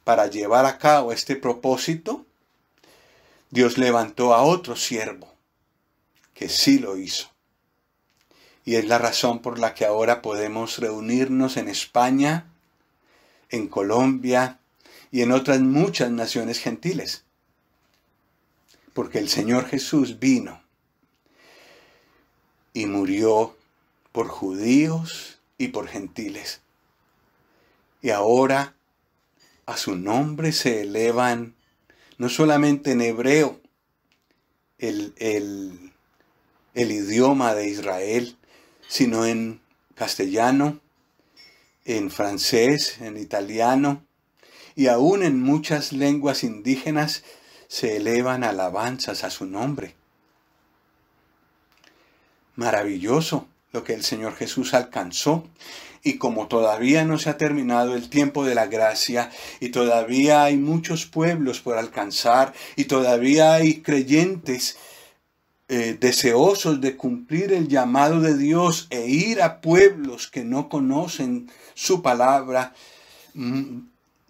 para llevar a cabo este propósito, Dios levantó a otro siervo que sí lo hizo. Y es la razón por la que ahora podemos reunirnos en España, en Colombia y en otras muchas naciones gentiles. Porque el Señor Jesús vino y murió por judíos y por gentiles. Y ahora a su nombre se elevan, no solamente en hebreo, el idioma de Israel, sino en castellano, en francés, en italiano, y aún en muchas lenguas indígenas se elevan alabanzas a su nombre. Maravilloso lo que el Señor Jesús alcanzó. Y como todavía no se ha terminado el tiempo de la gracia, y todavía hay muchos pueblos por alcanzar, y todavía hay creyentes deseosos de cumplir el llamado de Dios e ir a pueblos que no conocen su palabra,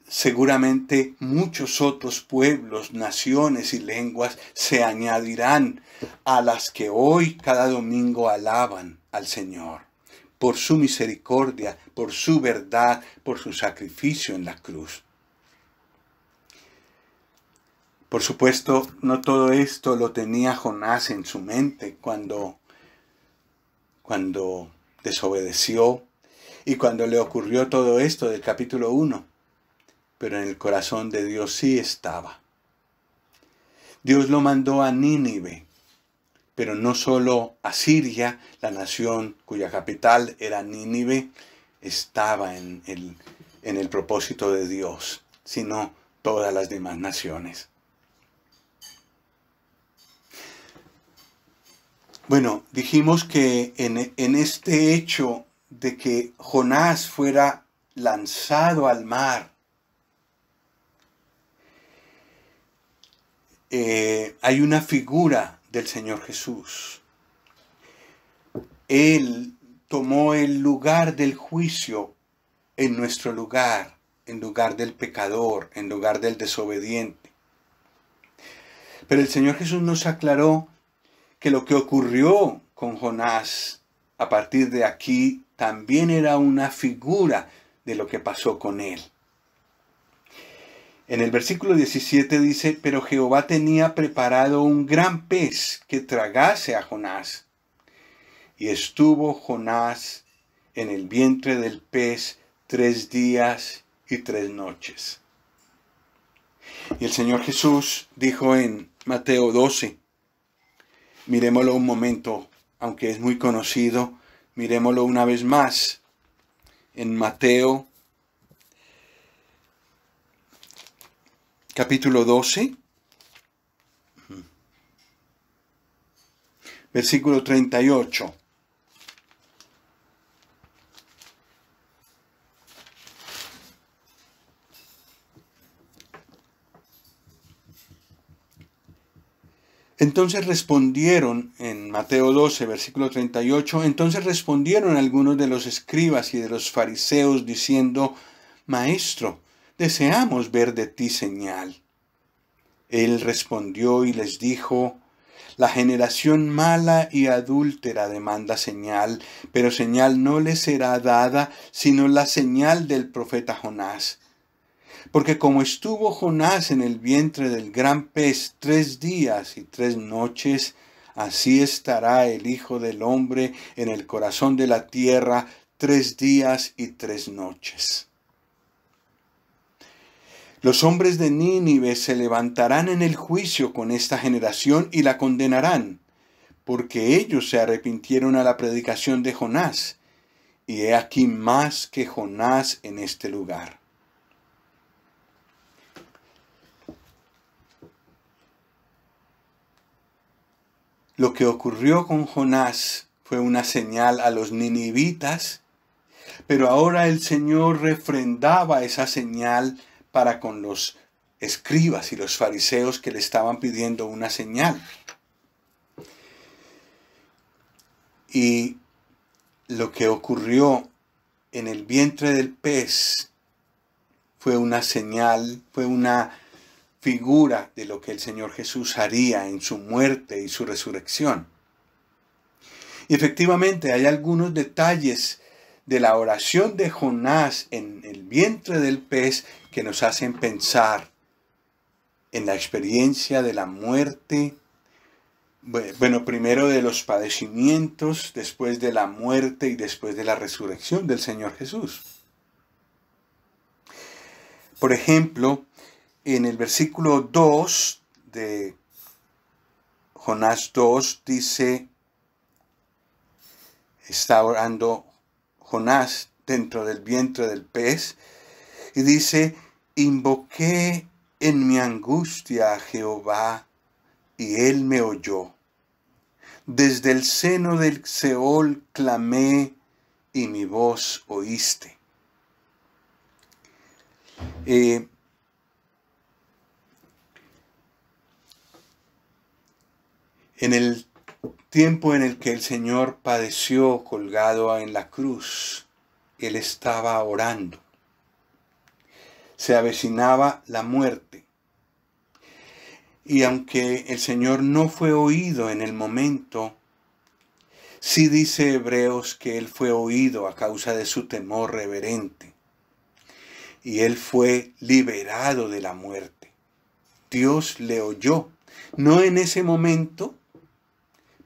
seguramente muchos otros pueblos, naciones y lenguas se añadirán a las que hoy cada domingo alaban al Señor por su misericordia, por su verdad, por su sacrificio en la cruz. Por supuesto, no todo esto lo tenía Jonás en su mente cuando desobedeció y cuando le ocurrió todo esto del capítulo 1. Pero en el corazón de Dios sí estaba. Dios lo mandó a Nínive, pero no solo a Siria, la nación cuya capital era Nínive, estaba en el propósito de Dios, sino todas las demás naciones. Bueno, dijimos que en este hecho de que Jonás fuera lanzado al mar, hay una figura del Señor Jesús. Él tomó el lugar del juicio en nuestro lugar, en lugar del pecador, en lugar del desobediente. Pero el Señor Jesús nos aclaró que lo que ocurrió con Jonás a partir de aquí también era una figura de lo que pasó con él. En el versículo 17 dice, pero Jehová tenía preparado un gran pez que tragase a Jonás. Y estuvo Jonás en el vientre del pez 3 días y 3 noches. Y el Señor Jesús dijo en Mateo 12, miremoslo un momento, aunque es muy conocido, miremoslo una vez más. En Mateo capítulo 12, versículo 38. Entonces respondieron, en Mateo 12, versículo 38, entonces respondieron algunos de los escribas y de los fariseos diciendo, Maestro, deseamos ver de ti señal. Él respondió y les dijo, la generación mala y adúltera demanda señal, pero señal no le será dada, sino la señal del profeta Jonás. Porque como estuvo Jonás en el vientre del gran pez 3 días y 3 noches, así estará el Hijo del Hombre en el corazón de la tierra 3 días y 3 noches. Los hombres de Nínive se levantarán en el juicio con esta generación y la condenarán, porque ellos se arrepintieron a la predicación de Jonás, y he aquí más que Jonás en este lugar. Lo que ocurrió con Jonás fue una señal a los ninivitas, pero ahora el Señor refrendaba esa señal para con los escribas y los fariseos que le estaban pidiendo una señal. Y lo que ocurrió en el vientre del pez fue una señal, fue una figura de lo que el Señor Jesús haría en su muerte y su resurrección. Y efectivamente hay algunos detalles de la oración de Jonás en el vientre del pez que nos hacen pensar en la experiencia de la muerte, bueno, primero de los padecimientos, después de la muerte y después de la resurrección del Señor Jesús. Por ejemplo, en el versículo 2 de Jonás 2 dice, está orando Jonás dentro del vientre del pez y dice, invoqué en mi angustia a Jehová y él me oyó. Desde el seno del Seol clamé y mi voz oíste. En el tiempo en el que el Señor padeció colgado en la cruz, Él estaba orando. Se avecinaba la muerte. Y aunque el Señor no fue oído en el momento, sí dice Hebreos que Él fue oído a causa de su temor reverente. Y Él fue liberado de la muerte. Dios le oyó. No en ese momento,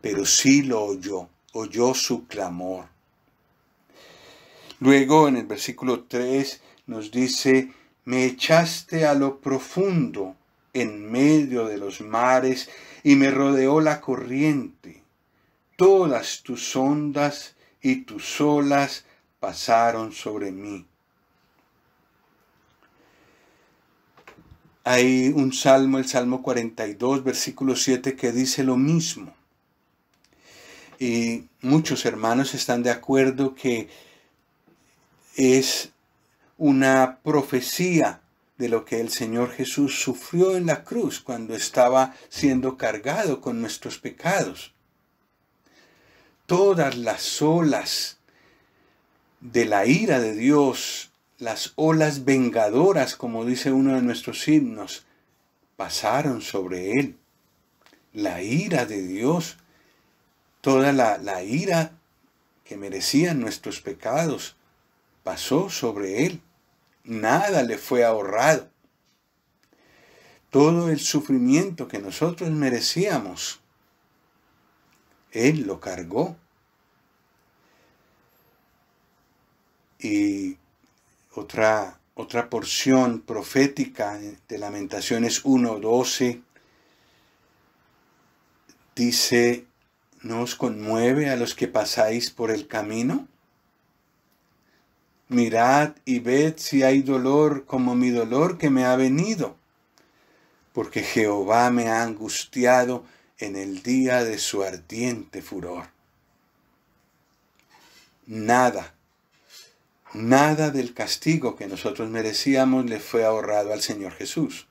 pero sí lo oyó su clamor. Luego en el versículo 3 nos dice, me echaste a lo profundo en medio de los mares y me rodeó la corriente. Todas tus ondas y tus olas pasaron sobre mí. Hay un salmo, el Salmo 42, versículo 7, que dice lo mismo. Y muchos hermanos están de acuerdo que es una profecía de lo que el Señor Jesús sufrió en la cruz cuando estaba siendo cargado con nuestros pecados. Todas las olas de la ira de Dios, las olas vengadoras, como dice uno de nuestros himnos, pasaron sobre él. La ira de Dios, toda la ira que merecían nuestros pecados, pasó sobre él. Nada le fue ahorrado. Todo el sufrimiento que nosotros merecíamos, Él lo cargó. Y otra porción profética de Lamentaciones 1:12 dice, ¿no os conmueve a los que pasáis por el camino? Mirad y ved si hay dolor como mi dolor que me ha venido, porque Jehová me ha angustiado en el día de su ardiente furor. Nada del castigo que nosotros merecíamos le fue ahorrado al Señor Jesús.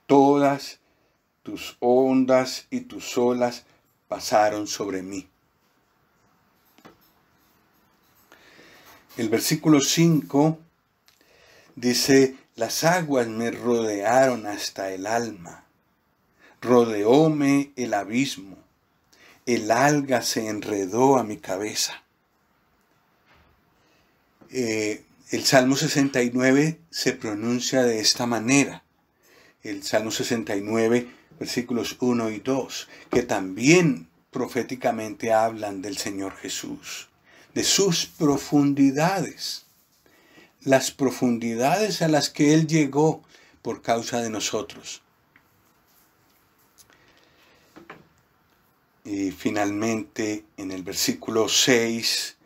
Todas tus ondas y tus olas pasaron sobre mí. El versículo 5 dice, las aguas me rodearon hasta el alma, rodeóme el abismo, el alga se enredó a mi cabeza. El Salmo 69 se pronuncia de esta manera. El Salmo 69, versículos 1 y 2, que también proféticamente hablan del Señor Jesús, de sus profundidades. las profundidades a las que Él llegó por causa de nosotros. Y finalmente en el versículo 6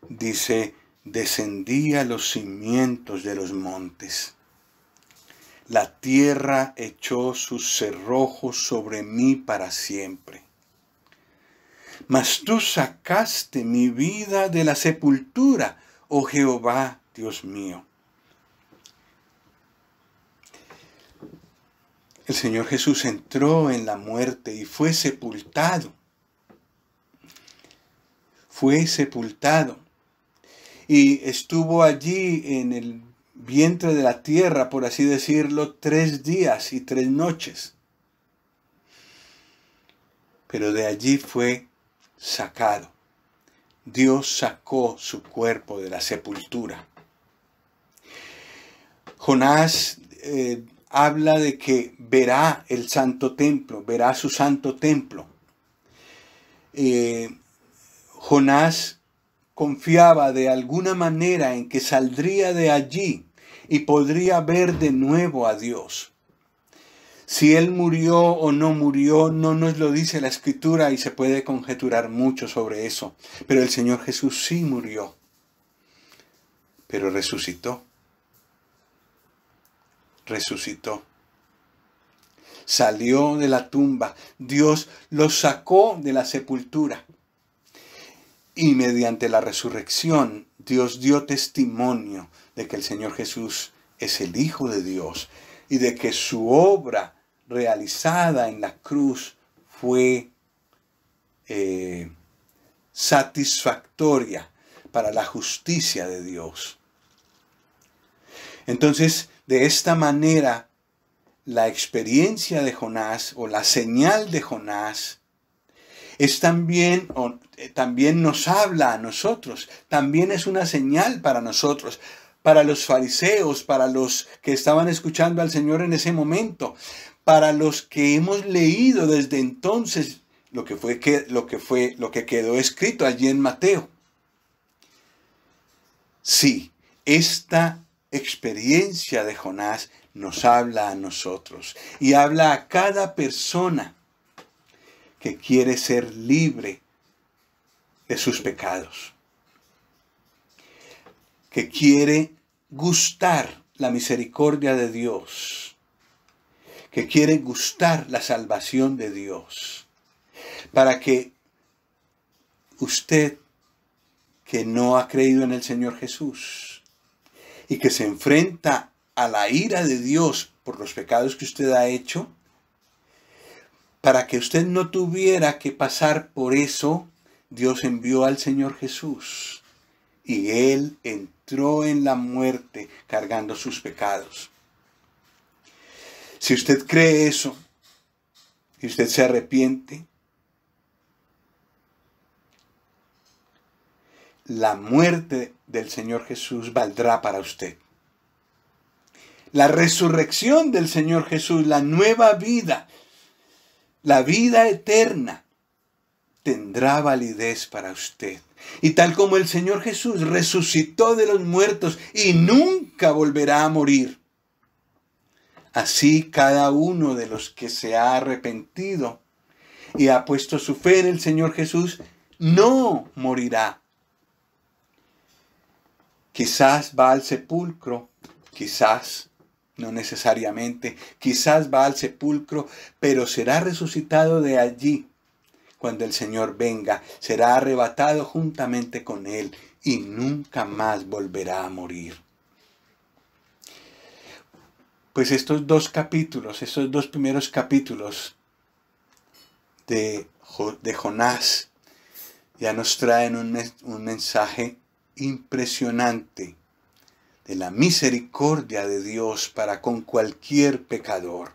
dice, descendí a los cimientos de los montes. La tierra echó sus cerrojos sobre mí para siempre. Mas tú sacaste mi vida de la sepultura, oh Jehová, Dios mío. El Señor Jesús entró en la muerte y fue sepultado. Fue sepultado. Y estuvo allí en el vientre de la tierra, por así decirlo, 3 días y 3 noches. Pero de allí fue sacado. Dios sacó su cuerpo de la sepultura. Jonás habla de que verá el santo templo, verá su santo templo. Jonás confiaba de alguna manera en que saldría de allí y podría ver de nuevo a Dios. Si él murió o no murió, no nos lo dice la Escritura y se puede conjeturar mucho sobre eso. Pero el Señor Jesús sí murió, pero resucitó. Resucitó. Salió de la tumba. Dios lo sacó de la sepultura. Y mediante la resurrección, Dios dio testimonio de que el Señor Jesús es el Hijo de Dios y de que su obra realizada en la cruz fue satisfactoria para la justicia de Dios. Entonces, de esta manera, la experiencia de Jonás o la señal de Jonás es también nos habla a nosotros, también es una señal para nosotros, para los fariseos, para los que estaban escuchando al Señor en ese momento, para los que hemos leído desde entonces lo que quedó escrito allí en Mateo. Sí, esta experiencia de Jonás nos habla a nosotros y habla a cada persona que quiere ser libre de sus pecados, que quiere gustar la misericordia de Dios, que quiere gustar la salvación de Dios, para que usted, que no ha creído en el Señor Jesús y que se enfrenta a la ira de Dios por los pecados que usted ha hecho, para que usted no tuviera que pasar por eso, Dios envió al Señor Jesús y Él entró en la muerte cargando sus pecados. Si usted cree eso y usted se arrepiente, la muerte del Señor Jesús valdrá para usted. La resurrección del Señor Jesús, la nueva vida, la vida eterna, tendrá validez para usted. Y tal como el Señor Jesús resucitó de los muertos y nunca volverá a morir, así cada uno de los que se ha arrepentido y ha puesto su fe en el Señor Jesús no morirá. Quizás va al sepulcro, quizás no necesariamente, quizás va al sepulcro, pero será resucitado de allí cuando el Señor venga, será arrebatado juntamente con Él y nunca más volverá a morir. Pues estos dos primeros capítulos de Jonás ya nos traen un mensaje impresionante de la misericordia de Dios para con cualquier pecador,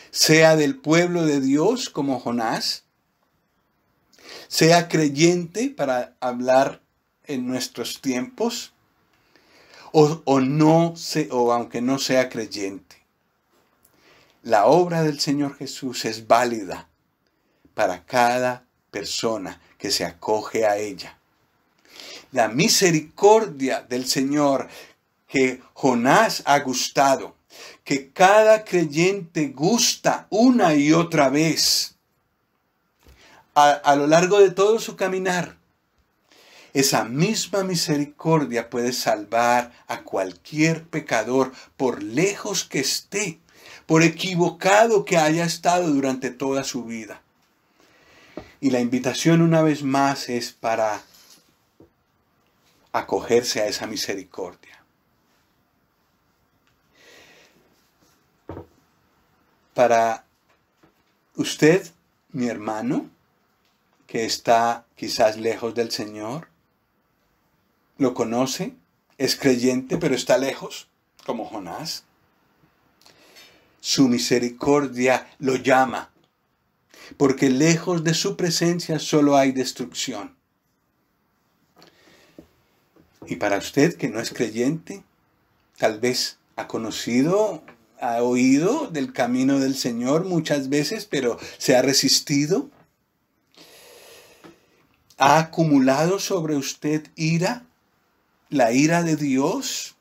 sea del pueblo de Dios como Jonás, sea creyente para hablar en nuestros tiempos, o aunque no sea creyente. La obra del Señor Jesús es válida para cada persona que se acoge a ella. La misericordia del Señor que Jonás ha gustado, que cada creyente gusta una y otra vez a lo largo de todo su caminar, esa misma misericordia puede salvar a cualquier pecador, por lejos que esté, por equivocado que haya estado durante toda su vida. Y la invitación una vez más es para acogerse a esa misericordia. Para usted, mi hermano, que está quizás lejos del Señor, lo conoce, es creyente, pero está lejos, como Jonás. Su misericordia lo llama, porque lejos de su presencia solo hay destrucción. Y para usted que no es creyente, tal vez ha conocido, ha oído del camino del Señor muchas veces, pero se ha resistido. ¿Ha acumulado sobre usted ira? ¿La ira de Dios?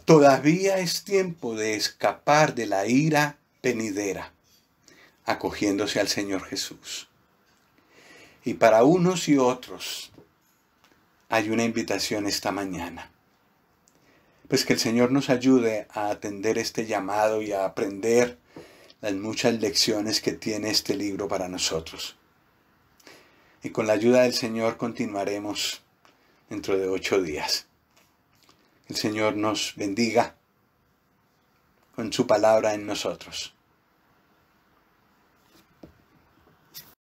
Todavía es tiempo de escapar de la ira venidera, acogiéndose al Señor Jesús. Y para unos y otros hay una invitación esta mañana. Pues que el Señor nos ayude a atender este llamado y a aprender las muchas lecciones que tiene este libro para nosotros. Y con la ayuda del Señor continuaremos dentro de 8 días. El Señor nos bendiga con su palabra en nosotros.